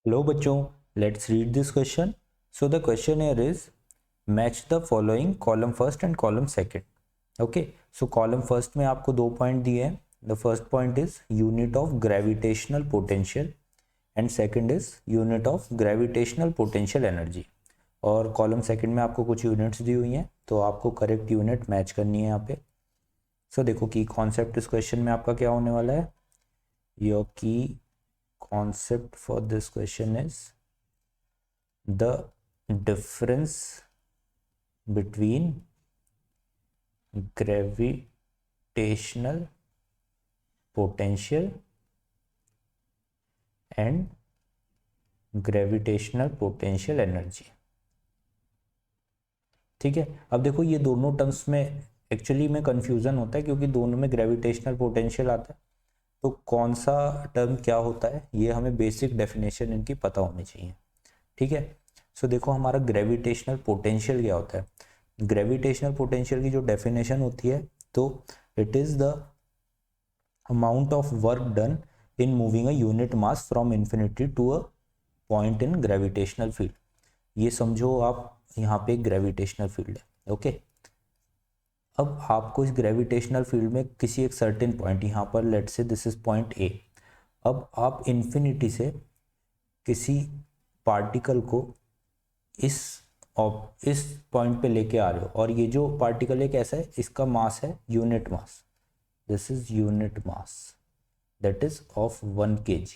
Hello बच्चों, let's read this question. So the question here is match the following column first and column second. Okay, so column first में आपको 2 point दिए हैं. The first point is unit of gravitational potential and second is unit of gravitational potential energy. और column second में आपको कुछ units दी हुई हैं, तो आपको करेक्ट यूनिट मैच करनी है यहाँ पे. सो देखो की कॉन्सेप्ट इस क्वेश्चन में आपका क्या होने वाला है. योर की concept for this question is the difference between gravitational potential and gravitational potential energy. ठीक है, अब देखो ये दोनों टर्म्स में एक्चुअली में कंफ्यूजन होता है क्योंकि दोनों में ग्रेविटेशनल पोटेंशियल आता है. तो कौन सा टर्म क्या होता है ये हमें बेसिक डेफिनेशन इनकी पता होनी चाहिए. ठीक है, सो देखो हमारा ग्रेविटेशनल पोटेंशियल क्या होता है. ग्रेविटेशनल पोटेंशियल की जो डेफिनेशन होती है तो it is the amount of work done in moving a unit mass from infinity to a point in gravitational field. ये समझो आप यहाँ पे ग्रेविटेशनल फील्ड है. ओके, अब आपको इस ग्रेविटेशनल फील्ड में किसी एक सर्टेन पॉइंट, यहाँ पर let's say this is point A. अब आप इन्फिनिटी से किसी पार्टिकल को इस पॉइंट पे लेके आ रहे हो और ये जो पार्टिकल है कैसा है, इसका मास है unit mass. This is unit mass that is of 1 kg.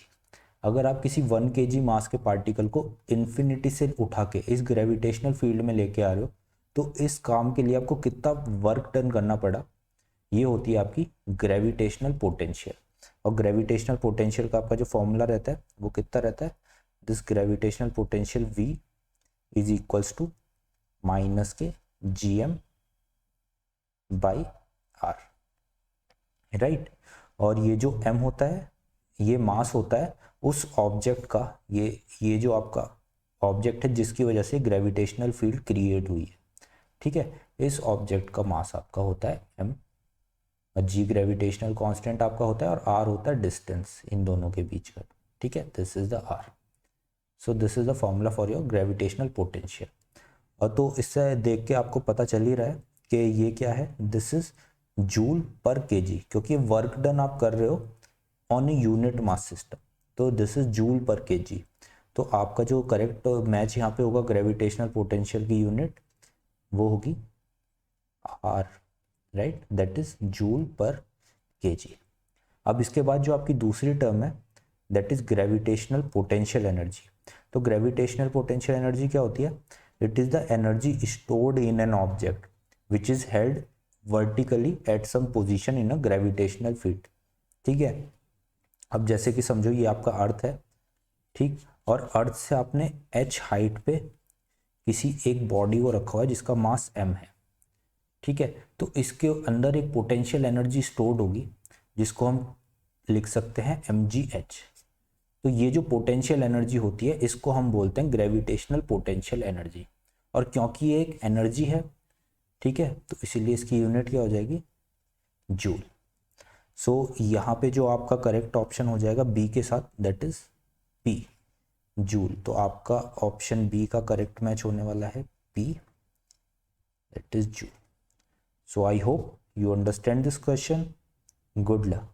अगर आप किसी 1 kg मास के पार्टिकल को इन्फिनिटी से उठा के इस ग्रेविटेशनल फील्ड में लेके आ रहे हो तो इस काम के लिए आपको कितना वर्क डन करना पड़ा, ये होती है आपकी ग्रेविटेशनल पोटेंशियल. और ग्रेविटेशनल पोटेंशियल का आपका जो फॉर्मूला रहता है वो कितना रहता है, this gravitational potential V is equals to minus के GM बाई R, राइट. और ये जो M होता है ये मास होता है उस ऑब्जेक्ट का, ये जो आपका ऑब्जेक्ट है जिसकी वजह से ग्रेविटेशनल फील्ड क्रिएट हुई है. ठीक है, इस ऑब्जेक्ट का मास आपका होता है M, G ग्रेविटेशनल कांस्टेंट आपका होता है और R होता है डिस्टेंस इन दोनों के बीच का. ठीक है, this is the R. So this is the formula for your gravitational potential. और तो इससे देख के आपको पता चल ही रहा है कि ये क्या है, this is joule per kg, क्योंकि वर्क डन आप कर रहे हो on a unit mass system, तो this is joule per kg. तो आपका जो करेक्ट मैच यहाँ पे होगा ग्रेविटेशनल पोटेंशियल की यूनिट वो होगी R, right, that is joule per kg. अब इसके बाद जो आपकी दूसरी टर्म है that is gravitational potential energy. तो ग्रेविटेशनल पोटेंशियल एनर्जी क्या होती है, it is the energy stored in an object which is held vertically at some position in a gravitational field. ठीक है, अब जैसे कि समझो ये आपका अर्थ है, ठीक, और अर्थ से आपने h हाइट पे किसी एक बॉडी को रखा हुआ है जिसका मास m है. ठीक है, तो इसके अंदर एक पोटेंशियल एनर्जी स्टोर्ड होगी जिसको हम लिख सकते हैं mgh. तो ये जो पोटेंशियल एनर्जी होती है इसको हम बोलते हैं ग्रेविटेशनल पोटेंशियल एनर्जी. और क्योंकि ये एक एनर्जी है, ठीक है, तो इसीलिए इसकी यूनिट क्या हो जाएगी, जूल. सो यहाँ पे जो आपका करेक्ट ऑप्शन हो जाएगा बी के साथ, दैट इज पी, जूल. तो आपका ऑप्शन बी का करेक्ट मैच होने वाला है P, that is joule. So I hope you understand this question. Good luck.